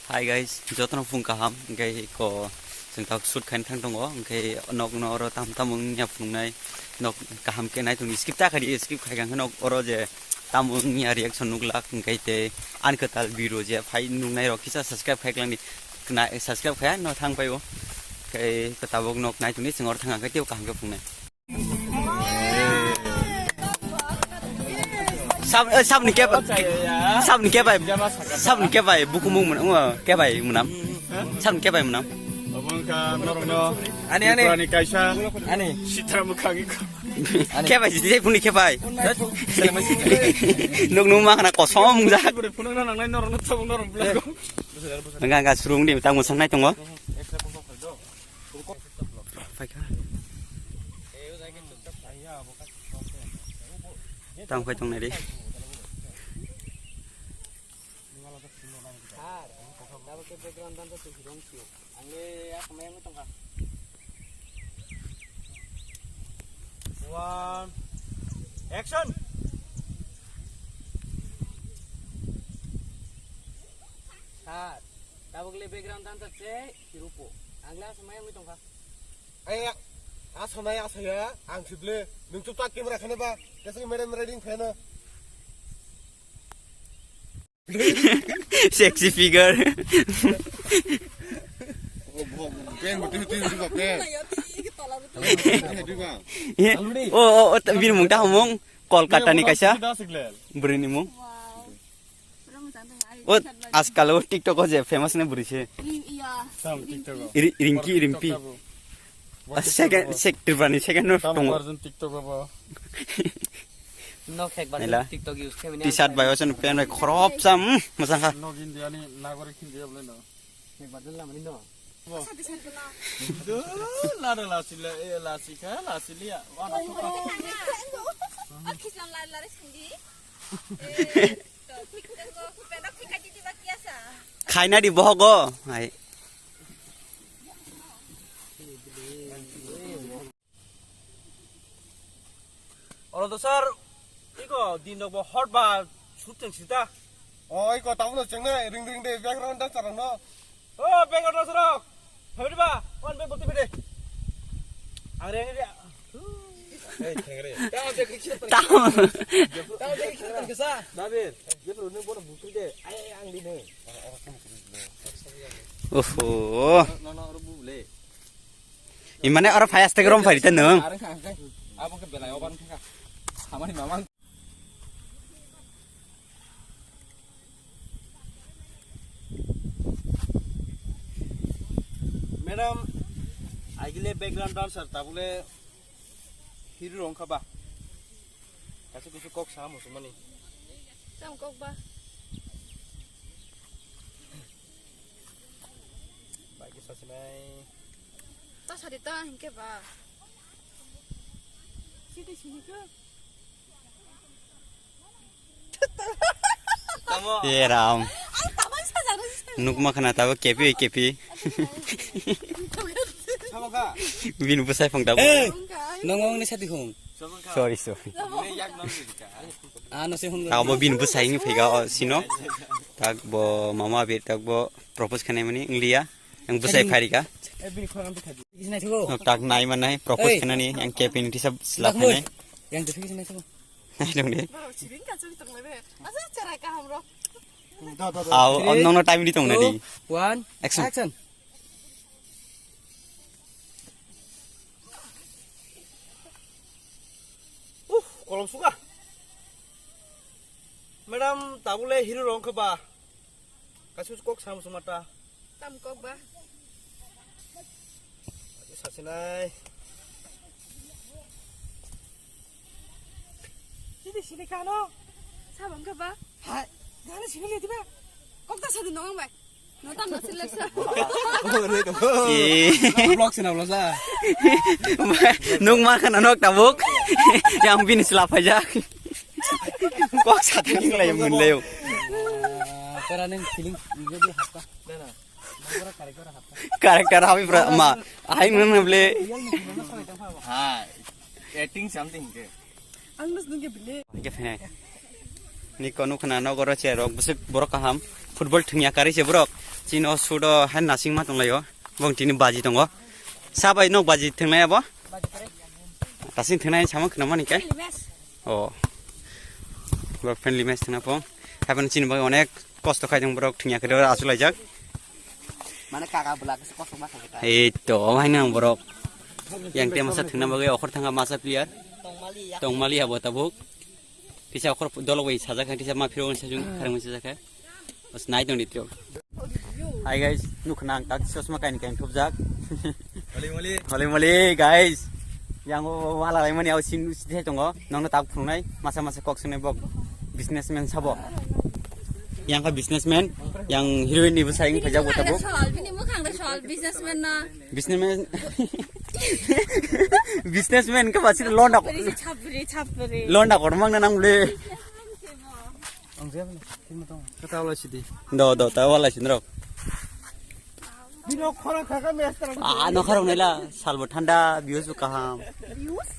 Hi guys, jotono phung kaham ngai ko जों दा सुट खाइन थां दङ ओमफ्राय नक नर ताम तामुंनिया फुंनाय नक गाहाम केनाय दं स्किप ताखारि स्किप खायगां नक अर जे तामुंनिया रिएक्शन नुगला ओंखाय ते आनखताल बिरो जे फाइ नुनाय रखिसा सब्सक्राइब खायग्लांनि ना सब्सक्राइब खाया न थां पायो ओंखाय कताबक नक नाय तुनि सिङाव थाङाखै तेव गाहाम फुंनाय sabni ke bai buku mung mun ke bai munam sabni ke bai munam Abangka norongno ani kaisa ani sitra mukhagi ke bai jidai puni ke bai nok nu ma kana kosom mung ja punang nangnai norongno tabung norong blago enggak enggak surung di tang musang nai tongo tang phai tong nai di One, action. Start. Tabuk le background tan terce hirupo. Angla semaya mitong ka. Ayak, asmaya asaya, ang sible, nung tutak kamera khane ba, kasi madam reading khana. sexy figure Pen betul betul juga pen. oh bin mung ta homong kolkata ni kaisa brini mung oh askal tiktok je famous ne burise Sam TikTok. rimpi second bani second no version TikTok apa? No khek ban Nila. TikTok use kemini. t-shirt bayo sen pen bai khrop sam masang ka No India ni nagore India boleh no. Khek badal la mani no. Lada lasila lasika lasilia. Wana suka. khaina di bohogo hai Orang besar, iko di nopo hot ba shooting sita. Oh, iko tahu lo cengna ring deh background dan sarang no. Oh, background sarang. Hei ba, one back boti bede. Angre ni dia. Hei, cengre. Tahu deh kecil. tahu Tahu deh kecil tergesa. David, dia perlu ni boleh buku deh. Ay, ang di ni. oh No, orang boleh. imane ora phai instagram phai ta nang Arang kang kang. Apa ke belai oban kang. Hamani mamang. Madam, agile background dancer tabule hero rong khaba. Kasu kok sama semani. Sam kok ba? Bagi sasinai. Ta sarita hingke ba? Sini ke? ye ram Taman saja. nukma khana ta kepi Sama ka? bin pusai phang ta Nongong ni sati hong. Sama ka? sorry Ini yak non sika. Ano se hong. ta bo bin pusai ni phega sino tak bo mama be tak bo propose khane mani inglia yang pusai phari ka Bin khorang tu khadi. Isna thigo. tak nai manai propose khana ni yang kepi ni sab slap khane Yang tu isna thigo. ai dong de Baru ciring kan ciring tong lebe. Asa cara ka hamro. aw onnong no time di tong na di One, Action. action. Kolom suka. Madam, tabule hero rong khaba. Kasus kok sama semata. Tam kok ba? Sasinai. Sini kano. Sabang ka ba? Hai. Dala sini lihat ba? Kok ta sadi nong ba? No tam no selek sa. Vlog sina vlog sa. nung ma khana nok tabuk yang bin slap aja kok satu yang lain mun leo Pero ning feeling jadi hapka. Dana. Nagora karakter hapka. karakter habi ma ai mun ble Hai. Acting something ke. Ang nas nung bile. ke phene ni konu khana no goro che rok busuk borok kaham football thingya kari che borok Cino sudo han nasing ma tonglayo. Bong tini baji tongo. Sabai nok baji tenglaya bo. Tasing tenglaya sama kenapa nih kai? Oh. Bok friendly match tengna pong. Happen cino bagi onek kosto kai jong borok tingnya kedua asul aja. Mana kakak belakang sekosong masa kita. Itu mana yang borok. Yang dia masa tengna bagi okor tengah masa player. Tong mali ya buat tabuk. Tisa okor dolog wei saja kan tisa ma firong sajung karang saja kan. Pas naik dong itu. Hi guys, nuknang tak sosma kain kain tubjak. Mali guys. Yang wala lai mani ausin usi tongo. Nong tak punai masa-masa kok sene bok businessman sabo. Yang ka businessman, yang heroin ibu saing kerja buat tabuk. Soal ini mukhang ada soal businessman na. Businessman ka pasti londak. Capri. Londak orang nang le. Ketawa sih. Do tahu lah sih ndrok. Bino khora khaka mes tarang. No kharong nela salbo thanda views kaham. Views?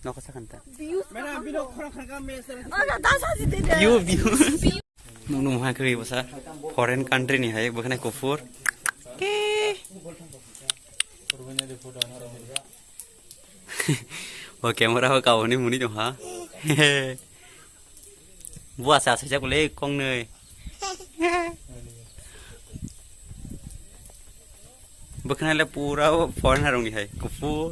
No kasa kanta. Views? Mena bino khora khaka mes tarang. Ada dasar sih tidak. View. Nung ha kri basa foreign country ni hai bakna kufur. Wah kamera ho kau ni muni dong ha. Buat saya boleh kong nih. Bukan ada pura foreigner orang ni hai kufur.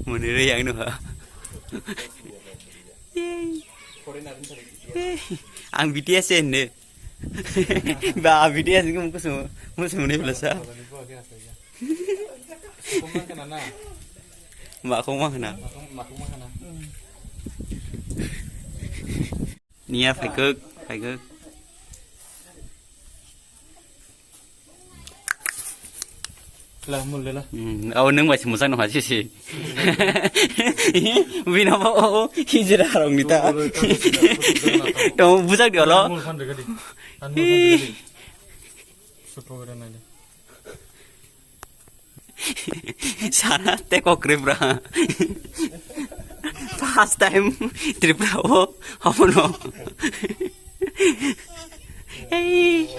Munir yang nu ha. Ang BTS ini. Ba BTS ni musuh ni belasa. Mak kau mah kena. Nia phải cực. Lah mulai lah. Oh neng masih musan noh aja sih. Bina mau hijrah orang kita. Tuh busak dia lo. Sana teko kribra. First time tripra apa no? Hey.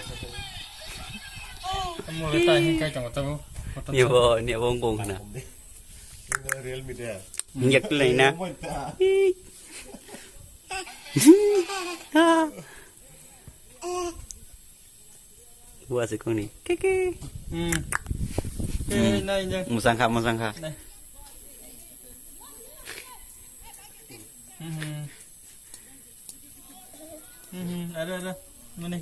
Mulai tanya kayak cuma tahu. Nia bo ngong na. Real media. Nyak lai na. Buat sekong ni. Keke. Này nha. Musangka. Ada. Mana?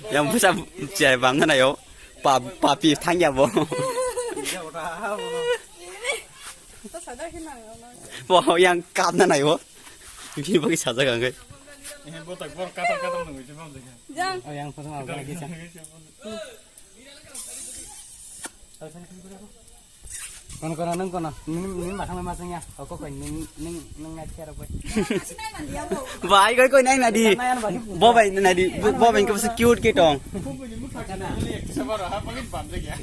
Yang besar cai banget na yo. Papi tanya bo. Bo yang kap na yo. Ini bagi saja kan kai. Ini botak kata nunggu coba deh. Jang. Oh yang pasang apa lagi cang? Kono neng kono, ning masang masangnya. Aku kau ning ngajar apa? Vai koi nai na di. Bo bai na di. Bo bai ke pasal cute ke tong. Sabar ah, paling pandai ya.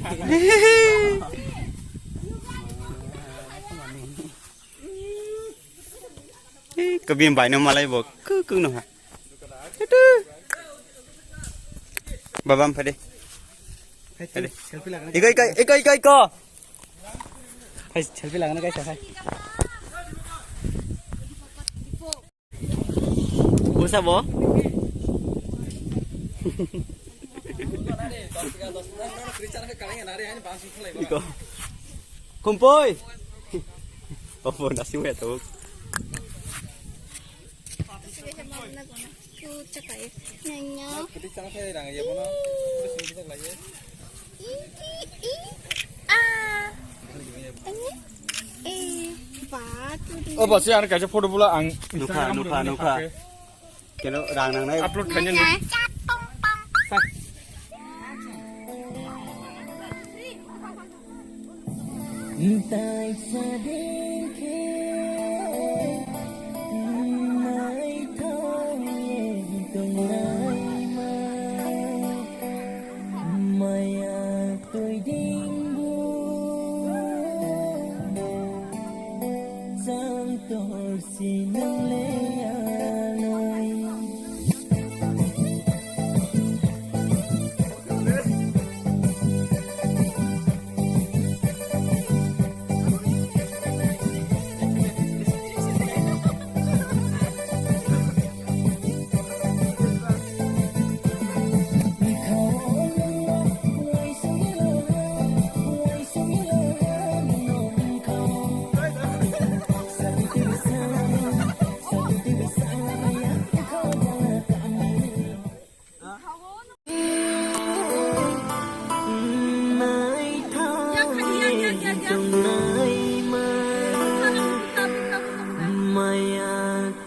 Kebim bai no malai bo. Kung no ha. Babam pade. Selfie lagana. Ikoi ko. Hai selfie lagana guys hai. Usah bo. Iko. Kumpoi. Apa nasi we tu? Oh, pasti anak kaca foto pula ang. Nuka. Kena rang nang nai. Upload kanya nih. Xin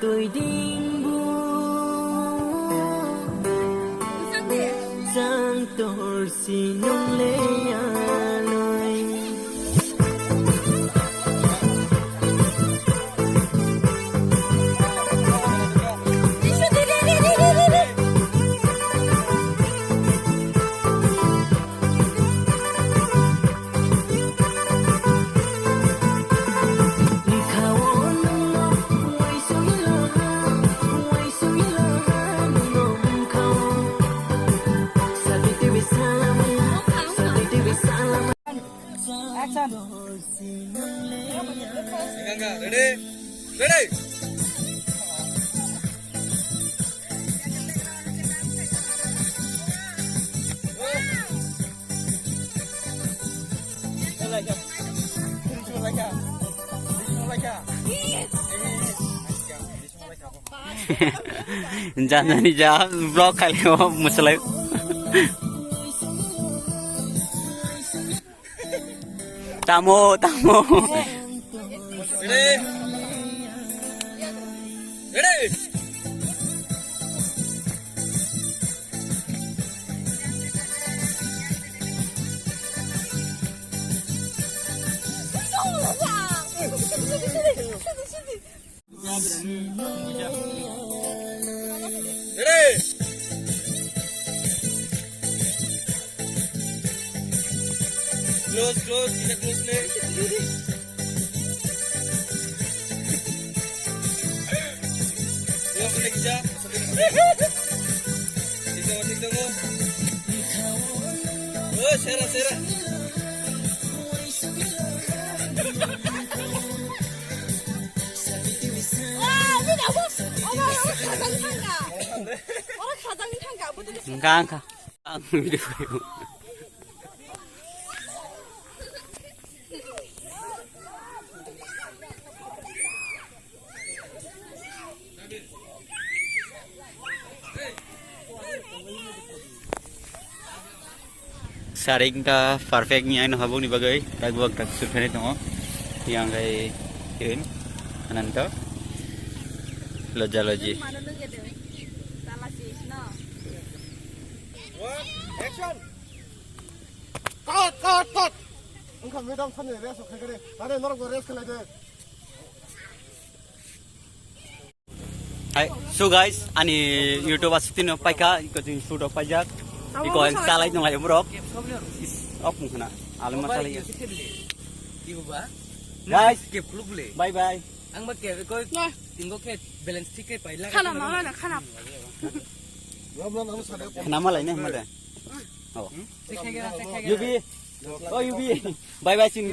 tôi điên buồn giang tổ xì nông lê lôi Ready? Ready? Jangan aja vlog kali masalah. Tamu. Ready? Ready? Ready? Close, kita close nih. Close nih kita. Tinggal. Oh, Sarah. Enggak. Video. Saring ta perfectnya ino habung ni bagai dagwag tak surfene tong yang kai kirin ananta loji Action! Cut! Engkau medam sana rest oke kere. Ada norok rest kelai deh. Hai, so guys, ani YouTube asitin paika iko jing shoot of pajak iko yang salah itu nggak brok is op mungkin alam masalah ya Ibu ba? guys Ke plug le. bye bye Ang ba ke ko tinggo ke balance tik ke paila. Kanap. nama lainnya mana oh Yubi Yubi bye bye sing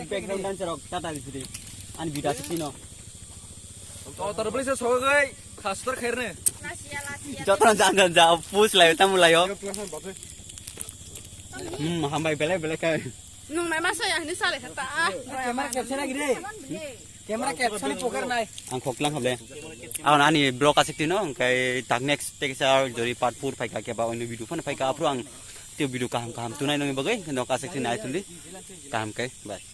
background dancer ok tata di sini ani video asitin Terbeli sesuatu kastor khairnya. jotoran jangan push lah kita mulai yo hambai bele kai Nung mai masa ya ini saleh ta. Kamera capture lagi deh. Kamera capture ni poker nai. angkok lang hable awan ani blog asitin no kai tak next take sa jori part 4 pai ka ke ba ini video fan pai ka apro ang त्यो video kaham tunai nang bagai no ka asitin ai tuli kaham kai bye